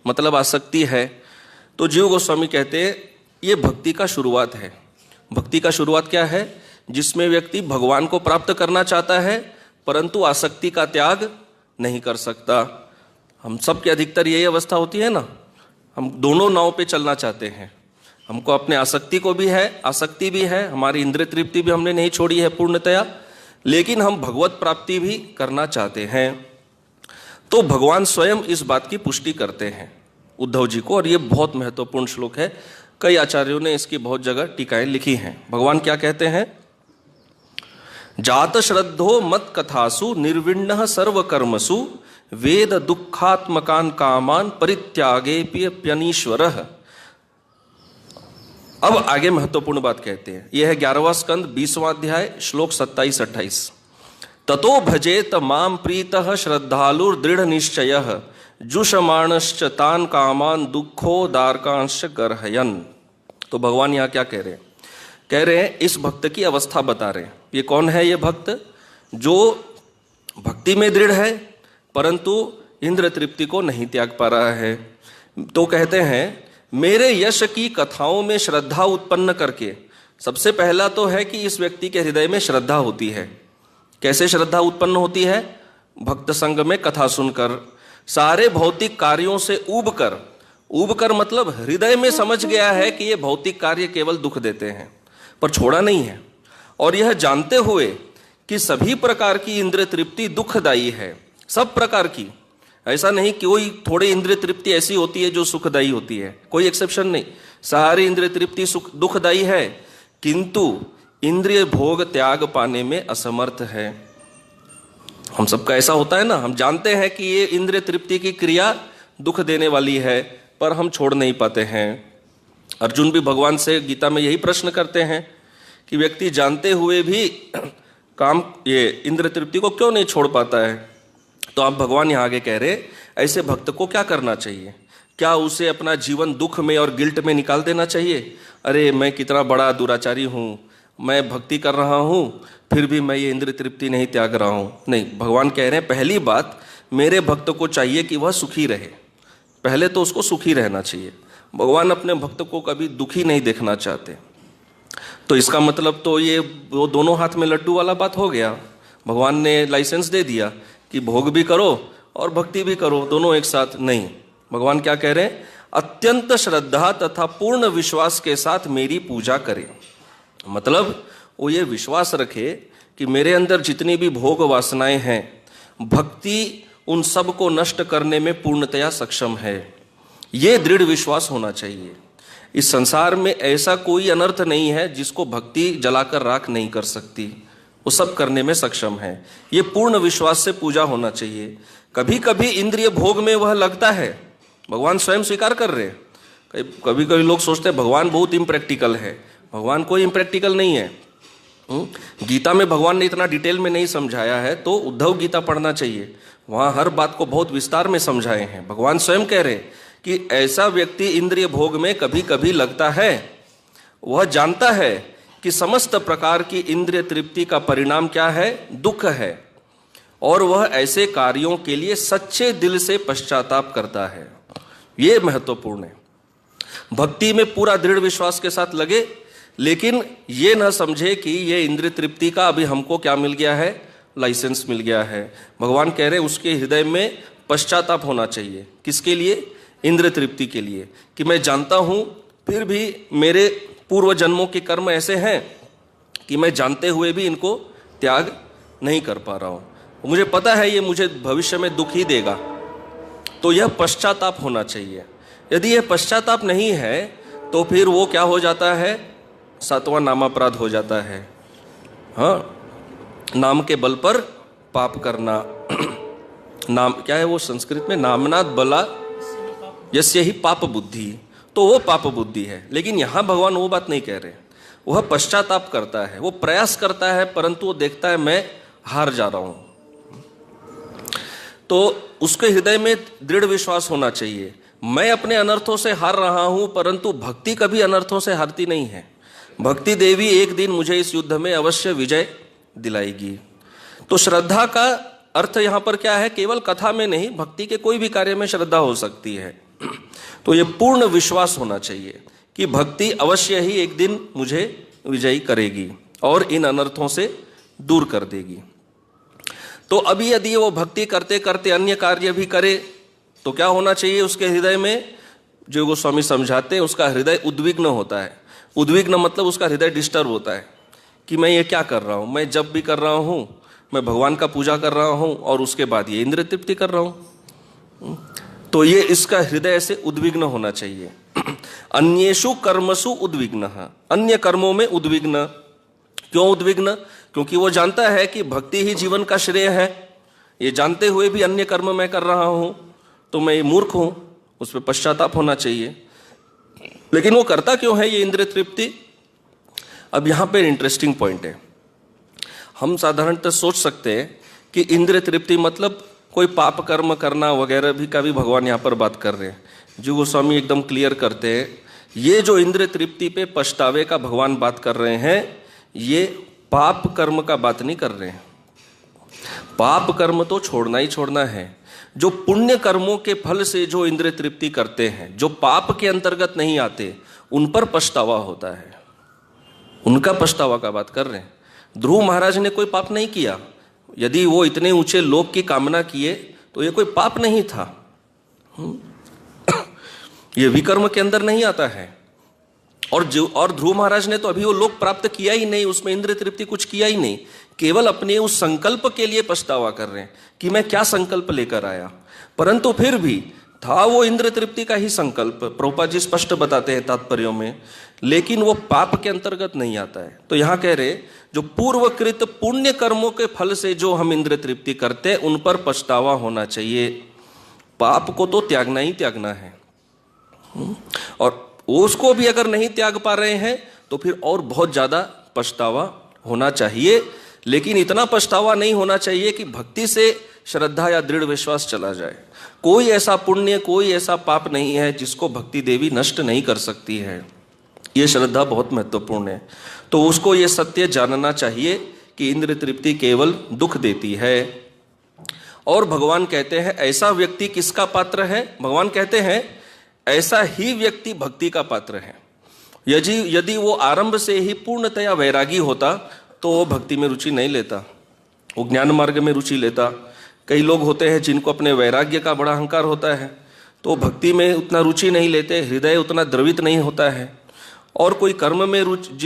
मतलब आसक्ति है, तो जीव गोस्वामी कहते हैं ये भक्ति का शुरुआत है। भक्ति का शुरुआत क्या है? जिसमें व्यक्ति भगवान को प्राप्त करना चाहता है परंतु आसक्ति का त्याग नहीं कर सकता। हम सब की अधिकतर यही अवस्था होती है ना, हम दोनों नाव पे चलना चाहते हैं। हमको अपने आसक्ति को भी है, आसक्ति भी है, हमारी इंद्रिय तृप्ति भी हमने नहीं छोड़ी है पूर्णतया, लेकिन हम भगवत प्राप्ति भी करना चाहते हैं। तो भगवान स्वयं इस बात की पुष्टि करते हैं उद्धव जी को, और ये बहुत महत्वपूर्ण श्लोक है। कई आचार्यों ने इसकी बहुत जगह टीकाएं लिखी हैं। भगवान क्या कहते हैं? जात श्रद्धो मत कथासु निर्विण्णः सर्व कर्मसु वेद दुखात्मकान कामान परित्यागे प्यनीश्वरः। अब आगे महत्वपूर्ण बात कहते हैं। यह है 11वां स्कंद 20वां अध्याय श्लोक 27-28। ततो भजेत माम प्रीतः श्रद्धालुर दृढ़ निश्चयः जुषमाणश्च तान कामान दुखोदारकांश गर्हयन्। तो भगवान यहाँ क्या कह रहे हैं? कह रहे हैं इस भक्त की अवस्था बता रहे हैं। ये कौन है? ये भक्त जो भक्ति में दृढ़ है परंतु इंद्र तृप्ति को नहीं त्याग पा रहा है। तो कहते हैं मेरे यश की कथाओं में श्रद्धा उत्पन्न करके, सबसे पहला तो है कि इस व्यक्ति के हृदय में श्रद्धा होती है। कैसे श्रद्धा उत्पन्न होती है? भक्त संग में कथा सुनकर, सारे भौतिक कार्यों से ऊब कर मतलब हृदय में समझ गया है कि ये भौतिक कार्य केवल दुख देते हैं पर छोड़ा नहीं है, और यह जानते हुए कि सभी प्रकार की इंद्रिय तृप्ति दुखदायी है। सब प्रकार की, ऐसा नहीं कि कोई थोड़ी इंद्रिय तृप्ति ऐसी होती है जो सुखदायी होती है, कोई एक्सेप्शन नहीं। सारी इंद्रिय तृप्ति सुख दुखदायी है, किंतु इंद्रिय भोग त्याग पाने में असमर्थ है। हम सबका ऐसा होता है ना, हम जानते हैं कि ये इंद्रिय तृप्ति की क्रिया दुख देने वाली है पर हम छोड़ नहीं पाते हैं। अर्जुन भी भगवान से गीता में यही प्रश्न करते हैं कि व्यक्ति जानते हुए भी काम ये इंद्रिय तृप्ति को क्यों नहीं छोड़ पाता है। तो आप भगवान यहाँ आगे कह रहे ऐसे भक्त को क्या करना चाहिए? क्या उसे अपना जीवन दुख में और गिल्ट में निकाल देना चाहिए? अरे मैं कितना बड़ा दुराचारी हूँ, मैं भक्ति कर रहा हूँ फिर भी मैं ये इंद्रिय तृप्ति नहीं त्याग रहा हूँ। नहीं, भगवान कह रहे हैं पहली बात मेरे भक्त को चाहिए कि वह सुखी रहे। पहले तो उसको सुखी रहना चाहिए। भगवान अपने भक्त को कभी दुखी नहीं देखना चाहते। तो इसका मतलब तो ये वो दोनों हाथ में लड्डू वाला बात हो गया। भगवान ने लाइसेंस दे दिया कि भोग भी करो और भक्ति भी करो, दोनों एक साथ नहीं। भगवान क्या कह रहे हैं? अत्यंत श्रद्धा तथा पूर्ण विश्वास के साथ मेरी पूजा करें। मतलब वो ये विश्वास रखे कि मेरे अंदर जितनी भी भोग वासनाएं हैं, भक्ति उन सब को नष्ट करने में पूर्णतया सक्षम है। ये दृढ़ विश्वास होना चाहिए। इस संसार में ऐसा कोई अनर्थ नहीं है जिसको भक्ति जलाकर राख नहीं कर सकती, वो सब करने में सक्षम है। ये पूर्ण विश्वास से पूजा होना चाहिए। कभी कभी इंद्रिय भोग में वह लगता है, भगवान स्वयं स्वीकार कर रहे हैं। कभी कभी लोग सोचते हैं भगवान बहुत इम्प्रैक्टिकल है। भगवान कोई इम्प्रैक्टिकल नहीं है। गीता में भगवान ने इतना डिटेल में नहीं समझाया है, तो उद्धव गीता पढ़ना चाहिए, वहाँ हर बात को बहुत विस्तार में समझाए हैं। भगवान स्वयं कह रहे हैं कि ऐसा व्यक्ति इंद्रिय भोग में कभी कभी लगता है, वह जानता है कि समस्त प्रकार की इंद्रिय तृप्ति का परिणाम क्या है? दुख है, और वह ऐसे कार्यों के लिए सच्चे दिल से पश्चाताप करता है। ये महत्वपूर्ण है। भक्ति में पूरा दृढ़ विश्वास के साथ लगे, लेकिन ये न समझे कि ये इंद्रिय तृप्ति का अभी हमको क्या मिल गया है? लाइसेंस मिल गया है। भगवान कह रहे हैं उसके हृदय में पश्चाताप होना चाहिए। किसके लिए? इंद्रिय तृप्ति के लिए, कि मैं जानता हूँ फिर भी मेरे पूर्व जन्मों के कर्म ऐसे हैं कि मैं जानते हुए भी इनको त्याग नहीं कर पा रहा हूँ। मुझे पता है ये मुझे भविष्य में दुख ही देगा। तो यह पश्चाताप होना चाहिए। यदि यह पश्चाताप नहीं है तो फिर वो क्या हो जाता है? 7वां नामापराध हो जाता है। हाँ, नाम के बल पर पाप करना। नाम क्या है वो संस्कृत में? नामनाद बला यस्य ही पाप बुद्धि। तो वो पाप बुद्धि है। लेकिन यहाँ भगवान वो बात नहीं कह रहे। वह पश्चाताप करता है, वो प्रयास करता है, परंतु वो देखता है मैं हार जा रहा हूँ। तो उसके हृदय में दृढ़ विश्वास होना चाहिए, मैं अपने अनर्थों से हार रहा हूं, परंतु भक्ति कभी अनर्थों से हारती नहीं है। भक्ति देवी एक दिन मुझे इस युद्ध में अवश्य विजय दिलाएगी। तो श्रद्धा का अर्थ यहां पर क्या है? केवल कथा में नहीं, भक्ति के कोई भी कार्य में श्रद्धा हो सकती है। तो ये पूर्ण विश्वास होना चाहिए कि भक्ति अवश्य ही एक दिन मुझे विजयी करेगी और इन अनर्थों से दूर कर देगी। तो अभी यदि वो भक्ति करते करते अन्य कार्य भी करे तो क्या होना चाहिए उसके हृदय में? जो गोस्वामी समझाते हैं, उसका हृदय उद्विग्न होता है। उद्विग्न मतलब उसका हृदय डिस्टर्ब होता है कि मैं ये क्या कर रहा हूँ, मैं जब भी कर रहा हूँ, मैं भगवान का पूजा कर रहा हूँ और उसके बाद ये इंद्रिय तृप्ति कर रहा हूँ। तो ये इसका हृदय से उद्विग्न होना चाहिए। अन्येषु कर्मसु उद्विग्न, अन्य कर्मों में उद्विग्न। क्यों उद्विग्न? क्योंकि वो जानता है कि भक्ति ही जीवन का श्रेय है। ये जानते हुए भी अन्य कर्म मैं कर रहा हूं तो मैं मूर्ख हूं, उस पर पश्चाताप होना चाहिए। लेकिन वो करता क्यों है ये इंद्रिय तृप्ति? अब यहां पे इंटरेस्टिंग पॉइंट है। हम साधारणतः सोच सकते हैं कि इंद्रिय तृप्ति मतलब कोई पाप कर्म करना वगैरह भी का भी भगवान यहाँ पर बात कर रहे हैं। जीव गोस्वामी एकदम क्लियर करते हैं, ये जो इंद्रिय तृप्ति पे पछतावे का भगवान बात कर रहे हैं, ये पाप कर्म का बात नहीं कर रहे हैं। पाप कर्म तो छोड़ना ही छोड़ना है। जो पुण्य कर्मों के फल से जो इंद्रिय तृप्ति करते हैं, जो पाप के अंतर्गत नहीं आते, उन पर पछतावा होता है। उनका पछतावा का बात कर रहे हैं। ध्रुव महाराज ने कोई पाप नहीं किया। यदि वो इतने ऊंचे लोक की कामना किए तो ये कोई पाप नहीं था। ये विकर्म के अंदर नहीं आता है। और ध्रुव महाराज ने तो अभी वो लोक प्राप्त किया ही नहीं, उसमें इंद्रिय तृप्ति कुछ किया ही नहीं। केवल अपने उस संकल्प के लिए पछतावा कर रहे हैं कि मैं क्या संकल्प लेकर आया। परंतु फिर भी था वो इंद्रिय तृप्ति का ही संकल्प, प्रभुपाद जी स्पष्ट बताते हैं तात्पर्यों में, लेकिन वो पाप के अंतर्गत नहीं आता है। तो यहां कह रहे जो पूर्वकृत पुण्य कर्मों के फल से जो हम इंद्रिय तृप्ति करते हैं उन पर पछतावा होना चाहिए। पाप को तो त्यागना ही त्यागना है। और उसको भी अगर नहीं त्याग पा रहे हैं तो फिर और बहुत ज्यादा पछतावा होना चाहिए। लेकिन इतना पछतावा नहीं होना चाहिए कि भक्ति से श्रद्धा या दृढ़ विश्वास चला जाए। कोई ऐसा पुण्य, कोई ऐसा पाप नहीं है जिसको भक्ति देवी नष्ट नहीं कर सकती है। ये श्रद्धा बहुत महत्वपूर्ण है। तो उसको ये सत्य जानना चाहिए कि इंद्रिय तृप्ति केवल दुख देती है। और भगवान कहते हैं ऐसा व्यक्ति किसका पात्र है? भगवान कहते हैं ऐसा ही व्यक्ति भक्ति का पात्र है। यदि वो आरंभ से ही पूर्णतया वैरागी होता तो वो भक्ति में रुचि नहीं लेता, वो ज्ञान मार्ग में रुचि लेता। कई लोग होते हैं जिनको अपने वैराग्य का बड़ा अहंकार होता है तो भक्ति में उतना रुचि नहीं लेते, हृदय उतना द्रवित नहीं होता है। और कोई कर्म में रुचि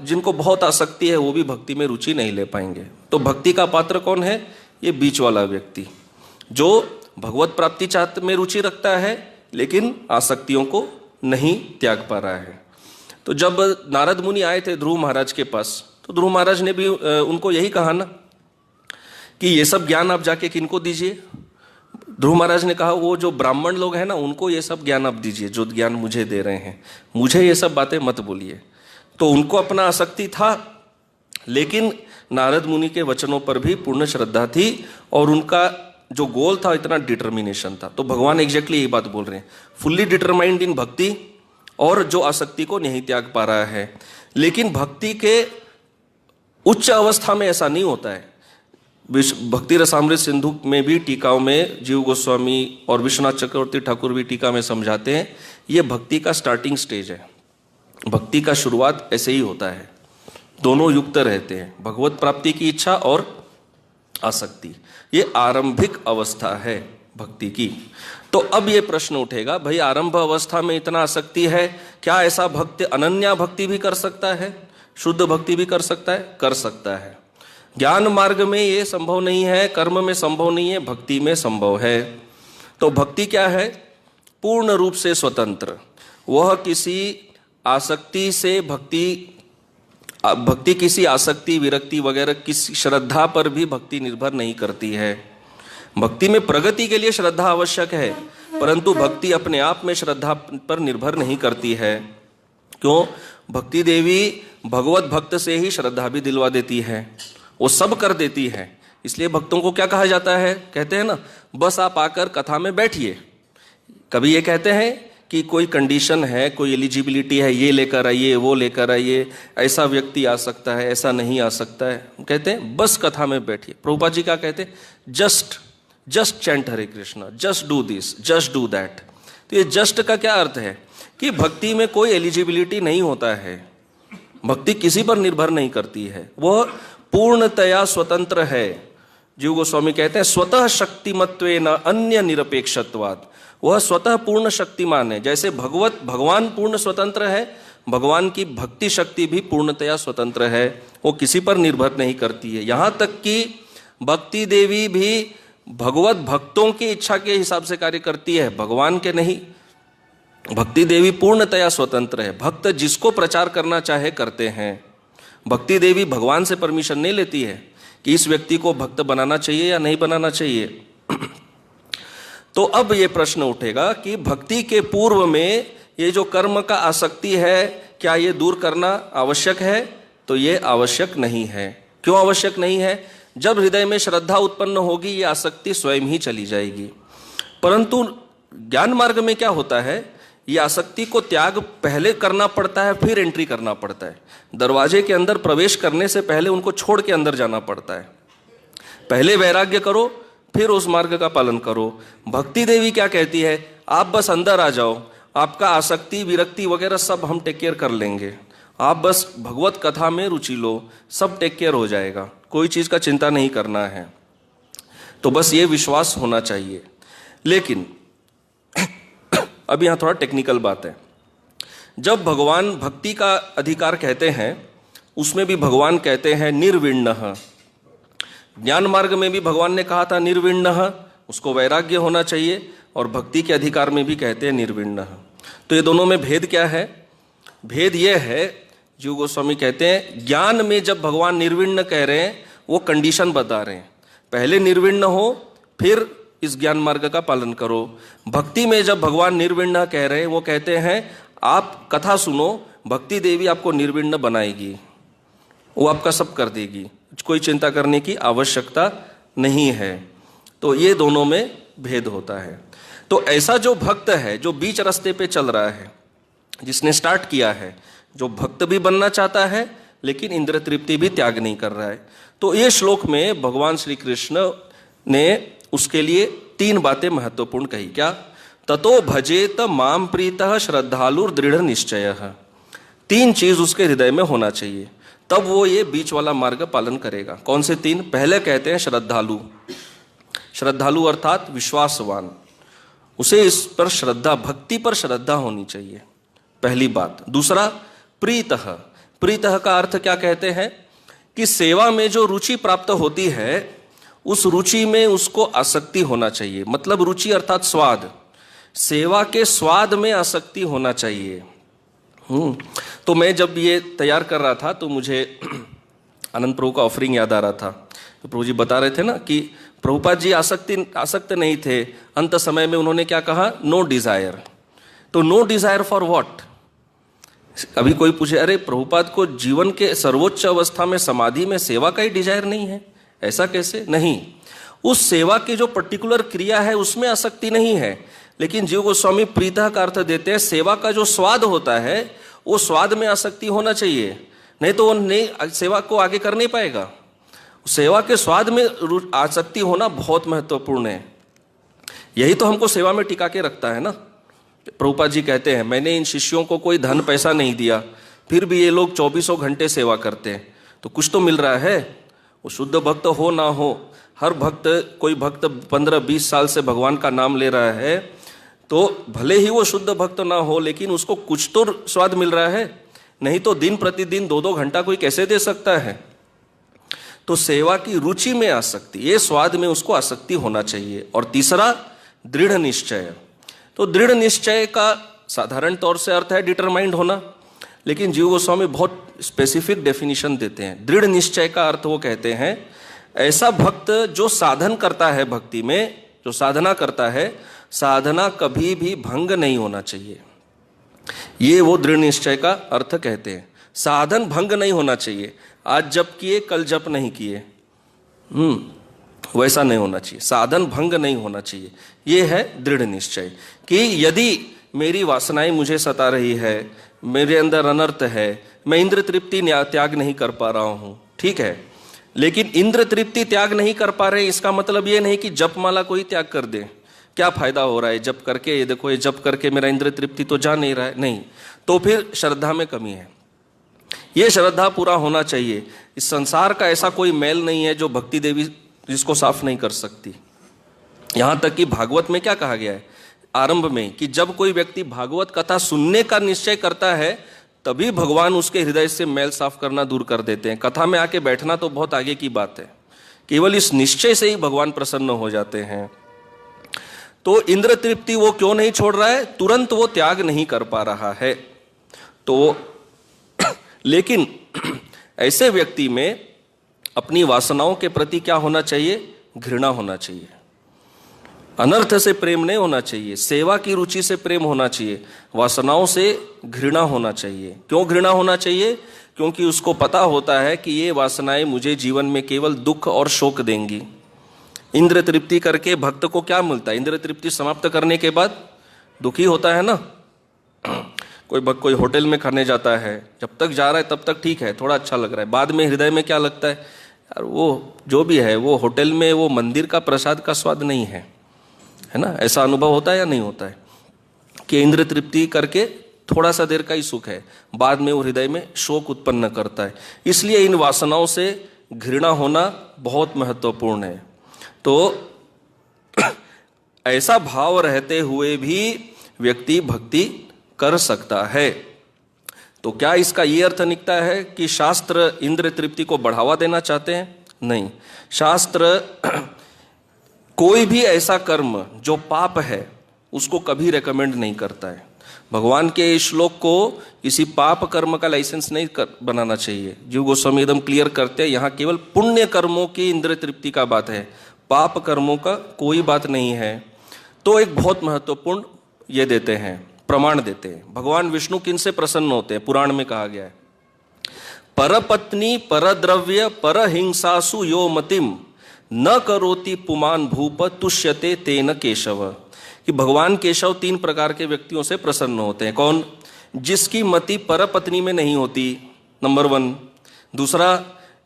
जिनको बहुत आसक्ति है वो भी भक्ति में रुचि नहीं ले पाएंगे। तो भक्ति का पात्र कौन है? ये बीच वाला व्यक्ति जो भगवत प्राप्ति चाहत में रुचि रखता है लेकिन आसक्तियों को नहीं त्याग पा रहा है। तो जब नारद मुनि आए थे ध्रुव महाराज के पास तो ध्रुव महाराज ने भी उनको यही कहा ना कि ये सब ज्ञान आप जाके किनको दीजिए। ध्रुव महाराज ने कहा वो जो ब्राह्मण लोग हैं ना उनको ये सब ज्ञान आप दीजिए, जो ज्ञान मुझे दे रहे हैं, मुझे ये सब बातें मत बोलिए। तो उनको अपना आसक्ति था, लेकिन नारद मुनि के वचनों पर भी पूर्ण श्रद्धा थी और उनका जो गोल था इतना डिटर्मिनेशन था। तो भगवान एग्जैक्टली यही बात बोल रहे हैं, फुल्ली डिटरमाइंड इन भक्ति, और जो आसक्ति को नहीं त्याग पा रहा है। लेकिन भक्ति के उच्च अवस्था में ऐसा नहीं होता है। भक्ति रसामृत सिंधु में भी टीकाओं में जीव गोस्वामी और विश्वनाथ चक्रवर्ती ठाकुर भी टीका में समझाते हैं ये भक्ति का स्टार्टिंग स्टेज है। भक्ति का शुरुआत ऐसे ही होता है, दोनों युक्त रहते हैं, भगवत प्राप्ति की इच्छा और आसक्ति। ये आरंभिक अवस्था है भक्ति की। तो अब ये प्रश्न उठेगा, भाई आरंभ अवस्था में इतना आसक्ति है, क्या ऐसा भक्त अनन्या भक्ति भी कर सकता है, शुद्ध भक्ति भी कर सकता है? कर सकता है। ज्ञान मार्ग में ये संभव नहीं है, कर्म में संभव नहीं है, भक्ति में संभव है। तो भक्ति क्या है? पूर्ण रूप से स्वतंत्र। वह किसी आसक्ति से भक्ति किसी आसक्ति, विरक्ति वगैरह किसी श्रद्धा पर भी भक्ति निर्भर नहीं करती है। भक्ति में प्रगति के लिए श्रद्धा आवश्यक है, परंतु भक्ति अपने आप में श्रद्धा पर निर्भर नहीं करती है। क्यों? भक्ति देवी भगवत भक्त से ही श्रद्धा भी दिलवा देती है, वो सब कर देती है। इसलिए भक्तों को क्या कहा जाता है? कहते हैं ना, बस आप आकर कथा में बैठिए। कभी ये कहते हैं कि कोई कंडीशन है, कोई एलिजिबिलिटी है, ये लेकर आइए, वो लेकर आइए, ऐसा व्यक्ति आ सकता है, ऐसा नहीं आ सकता है। कहते हैं बस कथा में बैठिए। प्रभुपाद जी क्या कहते हैं? Just chant Hare Krishna, just do this, just do that. तो ये जस्ट का क्या अर्थ है कि भक्ति में कोई एलिजिबिलिटी नहीं होता है, भक्ति किसी पर निर्भर नहीं करती है, वह पूर्णतया स्वतंत्र है। जीव गोस्वामी कहते हैं स्वतः शक्तिमत्वेन अन्य निरपेक्षत्वात्, वह स्वतः पूर्ण शक्तिमान है। जैसे भगवान पूर्ण स्वतंत्र है, भगवान की भक्ति शक्ति भी पूर्णतया स्वतंत्र है, वो किसी पर निर्भर नहीं करती है। यहाँ तक कि भक्ति देवी भी भगवत भक्तों की इच्छा के हिसाब से कार्य करती है, भगवान के नहीं। भक्ति देवी पूर्णतया स्वतंत्र है, भक्त जिसको प्रचार करना चाहे करते हैं। भक्ति देवी भगवान से परमिशन नहीं लेती है कि इस व्यक्ति को भक्त बनाना चाहिए या नहीं बनाना चाहिए। तो अब ये प्रश्न उठेगा कि भक्ति के पूर्व में ये जो कर्म का आसक्ति है, क्या ये दूर करना आवश्यक है? तो ये आवश्यक नहीं है। क्यों आवश्यक नहीं है? जब हृदय में श्रद्धा उत्पन्न होगी ये आसक्ति स्वयं ही चली जाएगी। परंतु ज्ञान मार्ग में क्या होता है, ये आसक्ति को त्याग पहले करना पड़ता है, फिर एंट्री करना पड़ता है। दरवाजे के अंदर प्रवेश करने से पहले उनको छोड़ के अंदर जाना पड़ता है। पहले वैराग्य करो, फिर उस मार्ग का पालन करो। भक्ति देवी क्या कहती है, आप बस अंदर आ जाओ, आपका आसक्ति विरक्ति वगैरह सब हम टेक केयर कर लेंगे, आप बस भगवत कथा में रुचि लो, सब टेक केयर हो जाएगा, कोई चीज़ का चिंता नहीं करना है। तो बस ये विश्वास होना चाहिए। लेकिन अब यहाँ थोड़ा टेक्निकल बात है। जब भगवान भक्ति का अधिकार कहते हैं, उसमें भी भगवान कहते हैं निर्विण्णः। ज्ञान मार्ग में भी भगवान ने कहा था निर्विण्णः, उसको वैराग्य होना चाहिए, और भक्ति के अधिकार में भी कहते हैं निर्विण्णः। तो ये दोनों में भेद क्या है? भेद ये है, जीव गोस्वामी कहते हैं ज्ञान में जब भगवान निर्विण्ण कह रहे हैं वो कंडीशन बता रहे हैं, पहले निर्विण्ण हो फिर इस ज्ञान मार्ग का पालन करो। भक्ति में जब भगवान निर्विण्ण कह रहे हैं वो कहते हैं आप कथा सुनो, भक्ति देवी आपको निर्विण्ण बनाएगी, वो आपका सब कर देगी, कोई चिंता करने की आवश्यकता नहीं है। तो ये दोनों में भेद होता है। तो ऐसा जो भक्त है जो बीच रास्ते पे चल रहा है, जिसने स्टार्ट किया है, जो भक्त भी बनना चाहता है लेकिन इंद्र तृप्ति भी त्याग नहीं कर रहा है, तो ये श्लोक में भगवान श्री कृष्ण ने उसके लिए 3 बातें महत्वपूर्ण कही। क्या? ततो भजेत माम प्रीतः श्रद्धालुर दृढ़ निश्चयः। 3 चीज उसके हृदय में होना चाहिए, तब वो ये बीच वाला मार्ग पालन करेगा। कौन से 3? पहले कहते हैं श्रद्धालु। श्रद्धालु अर्थात विश्वासवान, उसे इस पर श्रद्धा, भक्ति पर श्रद्धा होनी चाहिए, पहली बात। दूसरा प्रीतः। प्रीतः का अर्थ क्या कहते हैं कि सेवा में जो रुचि प्राप्त होती है उस रुचि में उसको आसक्ति होना चाहिए। मतलब रुचि अर्थात स्वाद, सेवा के स्वाद में आसक्ति होना चाहिए। तो मैं जब ये तैयार कर रहा था तो मुझे आनंद प्रभु का ऑफरिंग याद आ रहा था। तो प्रभु जी बता रहे थे ना कि प्रभुपाद जी आसक्त नहीं थे, अंत समय में उन्होंने क्या कहा, नो डिजायर। तो नो डिजायर फॉर व्हाट? अभी कोई पूछे अरे प्रभुपाद को जीवन के सर्वोच्च अवस्था में समाधि में सेवा का ही डिजायर नहीं है, ऐसा कैसे? नहीं, उस सेवा की जो पर्टिकुलर क्रिया है उसमें आसक्ति नहीं है। लेकिन जीव गोस्वामी प्रीतः का अर्थ देते हैं सेवा का जो स्वाद होता है वो स्वाद में आसक्ति होना चाहिए, नहीं तो वो नहीं सेवा को आगे कर नहीं पाएगा। सेवा के स्वाद में आसक्ति होना बहुत महत्वपूर्ण है। यही तो हमको सेवा में टिका के रखता है ना। प्रभुपाद जी कहते हैं मैंने इन शिष्यों को कोई धन पैसा नहीं दिया, फिर भी ये लोग 24 घंटे सेवा करते हैं, तो कुछ तो मिल रहा है। वो शुद्ध भक्त हो ना हो, हर भक्त, कोई भक्त 15-20 साल से भगवान का नाम ले रहा है, तो भले ही वो शुद्ध भक्त ना हो लेकिन उसको कुछ तो स्वाद मिल रहा है, नहीं तो दिन प्रतिदिन 2-2 घंटा कोई कैसे दे सकता है। तो सेवा की रुचि में आसक्ति, ये स्वाद में उसको आसक्ति होना चाहिए। और तीसरा दृढ़ निश्चय। तो दृढ़ निश्चय का साधारण तौर से अर्थ है डिटरमाइंड होना, लेकिन जीव गोस्वामी बहुत स्पेसिफिक डेफिनेशन देते हैं। दृढ़ निश्चय का अर्थ वो कहते हैं ऐसा भक्त जो साधन करता है, भक्ति में जो साधना करता है, साधना कभी भी भंग नहीं होना चाहिए। ये वो दृढ़ निश्चय का अर्थ कहते हैं। साधन भंग नहीं होना चाहिए, आज जप किए कल जप नहीं किए, वैसा नहीं होना चाहिए। साधन भंग नहीं होना चाहिए, ये है दृढ़ निश्चय कि यदि मेरी वासनाएं मुझे सता रही है, मेरे अंदर अनर्थ है, मैं इंद्र तृप्ति त्याग नहीं कर पा रहा हूँ, ठीक है, लेकिन इंद्र तृप्ति त्याग नहीं कर पा रहे इसका मतलब ये नहीं कि जपमाला को ही त्याग कर दे, क्या फायदा हो रहा है जप करके, ये देखो ये जप करके मेरा इंद्रिय तृप्ति तो जा नहीं रहा है, नहीं, तो फिर श्रद्धा में कमी है। ये श्रद्धा पूरा होना चाहिए। इस संसार का ऐसा कोई मैल नहीं है जो भक्ति देवी जिसको साफ नहीं कर सकती। यहां तक कि भागवत में क्या कहा गया है आरंभ में, कि जब कोई व्यक्ति भागवत कथा सुनने का निश्चय करता है तभी भगवान उसके हृदय से मैल साफ करना दूर कर देते हैं। कथा में आके बैठना तो बहुत आगे की बात है, केवल इस निश्चय से ही भगवान प्रसन्न हो जाते हैं। तो इंद्र तृप्ति वो क्यों नहीं छोड़ रहा है? तुरंत वो त्याग नहीं कर पा रहा है। तो लेकिन ऐसे व्यक्ति में अपनी वासनाओं के प्रति क्या होना चाहिए? घृणा होना चाहिए। अनर्थ से प्रेम नहीं होना चाहिए, सेवा की रुचि से प्रेम होना चाहिए, वासनाओं से घृणा होना चाहिए। क्यों घृणा होना चाहिए? क्योंकि उसको पता होता है कि ये वासनाएं मुझे जीवन में केवल दुख और शोक देंगी। इंद्र तृप्ति करके भक्त को क्या मिलता है? इंद्र तृप्ति समाप्त करने के बाद दुखी होता है ना। कोई होटल में खाने जाता है, जब तक जा रहा है तब तक ठीक है, थोड़ा अच्छा लग रहा है, बाद में हृदय में क्या लगता है? यार वो जो भी है वो होटल में वो मंदिर का प्रसाद का स्वाद नहीं है, है ना। ऐसा अनुभव होता है या नहीं होता है कि इंद्र तृप्ति करके थोड़ा सा देर का ही सुख है, बाद में वो हृदय में शोक उत्पन्न करता है। इसलिए इन वासनाओं से घृणा होना बहुत महत्वपूर्ण है। तो ऐसा भाव रहते हुए भी व्यक्ति भक्ति कर सकता है। तो क्या इसका ये अर्थ निकलता है कि शास्त्र इंद्र तृप्ति को बढ़ावा देना चाहते हैं? नहीं, शास्त्र कोई भी ऐसा कर्म जो पाप है उसको कभी रेकमेंड नहीं करता है। भगवान के इस श्लोक को किसी पाप कर्म का लाइसेंस नहीं बनाना चाहिए। जीव गोस्वामी एकदम क्लियर करते हैं, यहाँ केवल पुण्य कर्मों की इंद्र तृप्ति का बात है, पाप कर्मों का कोई बात नहीं है। तो एक बहुत महत्वपूर्ण ये देते हैं, प्रमाण देते हैं। भगवान विष्णु किन से प्रसन्न होते हैं? पुराण में कहा गया है, परपत्नी परद्रव्य परहिंसासु यो मतिम न करोति पुमान भूप तुष्यते तेन केशव। कि भगवान केशव 3 प्रकार के व्यक्तियों से प्रसन्न होते हैं। कौन? जिसकी मति परपत्नी में नहीं होती, नंबर 1। दूसरा,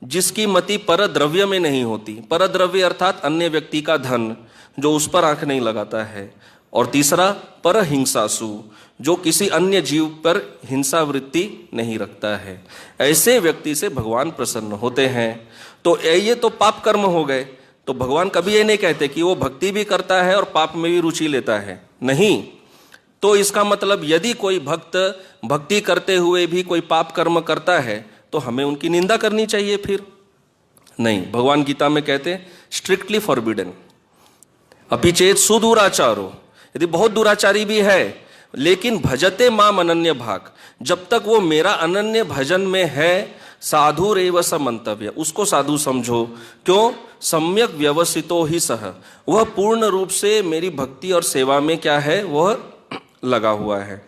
जिसकी मति परद्रव्य में नहीं होती, परद्रव्य अर्थात अन्य व्यक्ति का धन जो उस पर आंख नहीं लगाता है। और तीसरा, परहिंसासु, जो किसी अन्य जीव पर हिंसा वृत्ति नहीं रखता है। ऐसे व्यक्ति से भगवान प्रसन्न होते हैं। तो ये तो पाप कर्म हो गए। तो भगवान कभी ये नहीं कहते कि वो भक्ति भी करता है और पाप में भी रुचि लेता है, नहीं। तो इसका मतलब यदि कोई भक्त भक्ति करते हुए भी कोई पाप कर्म करता है तो हमें उनकी निंदा करनी चाहिए? फिर नहीं, भगवान गीता में कहते हैं स्ट्रिक्टली फॉरबिडन। अपि चेत सुदुराचारो, यदि बहुत दुराचारी भी है लेकिन भजते माम अनन्य भाग, जब तक वो मेरा अनन्य भजन में है, साधु रेव स मंतव्य, उसको साधु समझो। क्यों? सम्यक व्यवसितो ही सह, वह पूर्ण रूप से मेरी भक्ति और सेवा में क्या है? वह लगा हुआ है।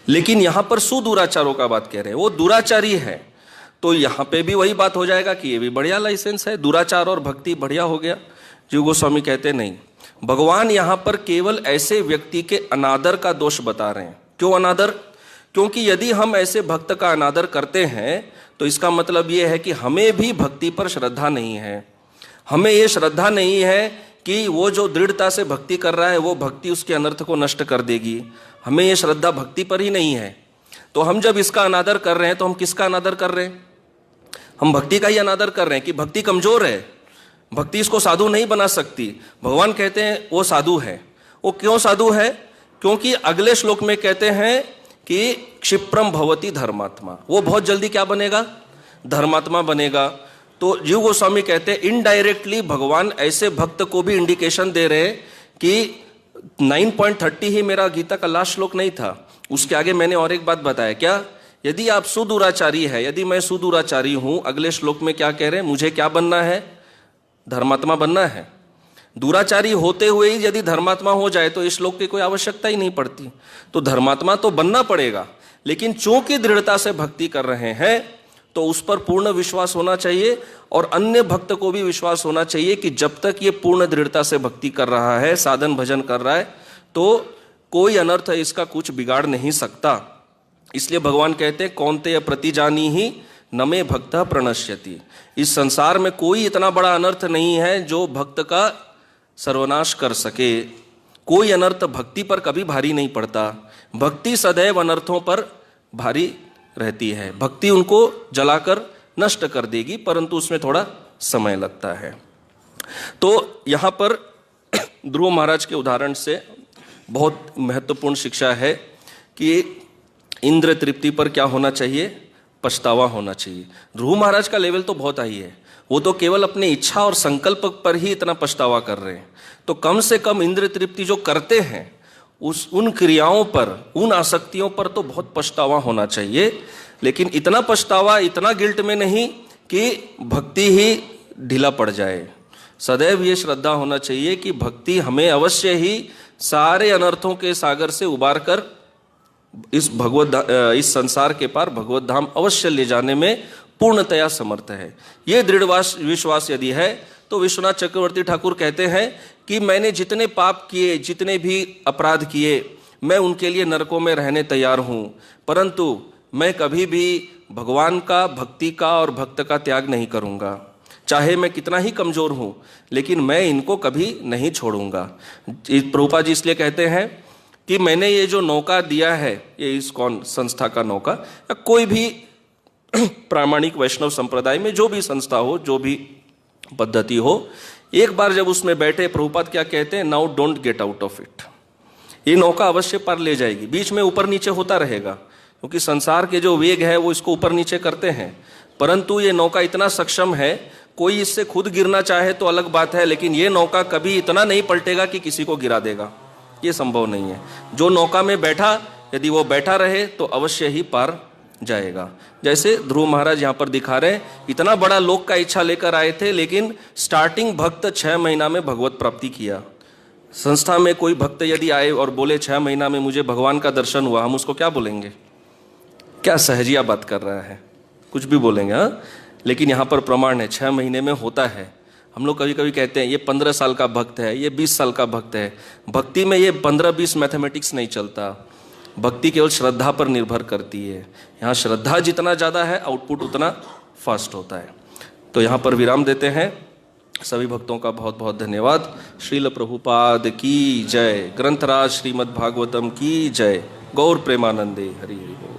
लेकिन यहां पर सुदुराचारों का बात कह रहे हैं, वो दुराचारी है। तो यहां पे भी वही बात हो जाएगा कि ये भी बढ़िया लाइसेंस है, दुराचार और भक्ति बढ़िया हो गया। जीव गोस्वामी कहते नहीं, भगवान यहां पर केवल ऐसे व्यक्ति के अनादर का दोष बता रहे हैं। क्यों अनादर? क्योंकि यदि हम ऐसे भक्त का अनादर करते हैं तो इसका मतलब यह है कि हमें भी भक्ति पर श्रद्धा नहीं है। हमें यह श्रद्धा नहीं है कि वो जो दृढ़ता से भक्ति कर रहा है वो भक्ति उसके अनर्थ को नष्ट कर देगी। हमें यह श्रद्धा भक्ति पर ही नहीं है। तो हम जब इसका अनादर कर रहे हैं तो हम किसका अनादर कर रहे हैं? हम भक्ति का ही अनादर कर रहे हैं कि भक्ति कमजोर है, भक्ति इसको साधु नहीं बना सकती। भगवान कहते हैं वो साधु है। वो क्यों साधु है? क्योंकि अगले श्लोक में कहते हैं कि क्षिप्रम भवति धर्मात्मा, वो बहुत जल्दी क्या बनेगा? धर्मात्मा बनेगा। तो जीव गोस्वामी कहते हैं इनडायरेक्टली भगवान ऐसे भक्त को भी इंडिकेशन दे रहे हैं कि 9.30 ही मेरा गीता का लास्ट श्लोक नहीं था, उसके आगे मैंने और एक बात बताया। क्या? यदि आप सुदुराचारी है, यदि मैं सुदुराचारी हूं, अगले श्लोक में क्या कह रहे हैं? मुझे क्या बनना है? धर्मात्मा बनना है। दुराचारी होते हुए ही यदि धर्मात्मा हो जाए तो इस श्लोक की कोई आवश्यकता ही नहीं पड़ती। तो धर्मात्मा तो बनना पड़ेगा, लेकिन चूंकि दृढ़ता से भक्ति कर रहे हैं तो उस पर पूर्ण विश्वास होना चाहिए और अन्य भक्त को भी विश्वास होना चाहिए कि जब तक ये पूर्ण दृढ़ता से भक्ति कर रहा है, साधन भजन कर रहा है, तो कोई अनर्थ इसका कुछ बिगाड़ नहीं सकता। इसलिए भगवान कहते हैं कौन्तेय प्रतिजानी ही न मे भक्त प्रणश्यति। इस संसार में कोई इतना बड़ा अनर्थ नहीं है जो भक्त का सर्वनाश कर सके। कोई अनर्थ भक्ति पर कभी भारी नहीं पड़ता। भक्ति सदैव अनर्थों पर भारी रहती है। भक्ति उनको जलाकर नष्ट कर देगी, परंतु उसमें थोड़ा समय लगता है। तो यहाँ पर ध्रुव महाराज के उदाहरण से बहुत महत्वपूर्ण शिक्षा है कि इंद्र तृप्ति पर क्या होना चाहिए, पछतावा होना चाहिए। ध्रुव महाराज का लेवल तो बहुत हाई है, वो तो केवल अपनी इच्छा और संकल्प पर ही इतना पछतावा कर रहे हैं। तो कम से कम इंद्र तृप्ति जो करते हैं उन क्रियाओं पर, उन आसक्तियों पर तो बहुत पछतावा होना चाहिए। लेकिन इतना पछतावा, इतना गिल्ट में नहीं कि भक्ति ही ढीला पड़ जाए। सदैव ये श्रद्धा होना चाहिए कि भक्ति हमें अवश्य ही सारे अनर्थों के सागर से उबार कर इस संसार के पार भगवत धाम अवश्य ले जाने में पूर्णतया समर्थ है। ये दृढ़ विश्वास यदि है तो विश्वनाथ चक्रवर्ती ठाकुर कहते हैं कि मैंने जितने पाप किए, जितने भी अपराध किए, मैं उनके लिए नरकों में रहने तैयार हूँ, परंतु मैं कभी भी भगवान का, भक्ति का और भक्त का त्याग नहीं करूँगा। चाहे मैं कितना ही कमज़ोर हूँ, लेकिन मैं इनको कभी नहीं छोड़ूंगा। प्रभुपाद जी इसलिए कहते हैं कि मैंने ये जो नौका दिया है, ये इस्कॉन संस्था का नौका, या कोई भी प्रामाणिक वैष्णव संप्रदाय में जो भी संस्था हो, जो भी पद्धति हो, एक बार जब उसमें बैठे, प्रभुपाद क्या कहते हैं, now don't get out of it. ये नौका अवश्य पार ले जाएगी, बीच में ऊपर नीचे होता रहेगा, क्योंकि संसार के जो वेग है वो इसको ऊपर नीचे करते हैं, परंतु ये नौका इतना सक्षम है, कोई इससे खुद गिरना चाहे तो अलग बात है, लेकिन ये नौका कभी इतना नहीं पलटेगा कि किसी को गिरा देगा, ये संभव नहीं है। जो नौका में बैठा, यदि वो बैठा रहे तो अवश्य ही पार जाएगा। जैसे ध्रुव महाराज यहाँ पर दिखा रहे हैं, इतना बड़ा लोक का इच्छा लेकर आए थे, लेकिन स्टार्टिंग भक्त 6 महीना में भगवत प्राप्ति किया। संस्था में कोई भक्त यदि आए और बोले 6 महीना में मुझे भगवान का दर्शन हुआ, हम उसको क्या बोलेंगे, क्या सहजिया बात कर रहा है, कुछ भी बोलेंगे। हाँ, लेकिन यहाँ पर प्रमाण है 6 महीने में होता है। हम लोग कभी कभी कहते हैं ये 15 साल का भक्त है, ये 20 साल का भक्त है। भक्ति में ये 15-20 मैथमेटिक्स नहीं चलता, भक्ति केवल श्रद्धा पर निर्भर करती है। यहाँ श्रद्धा जितना ज़्यादा है, आउटपुट उतना फास्ट होता है। तो यहाँ पर विराम देते हैं। सभी भक्तों का बहुत बहुत धन्यवाद। श्रील प्रभुपाद की जय, ग्रंथराज श्रीमद् भागवतम की जय, गौर प्रेमानंदे, हरि हरि बोल।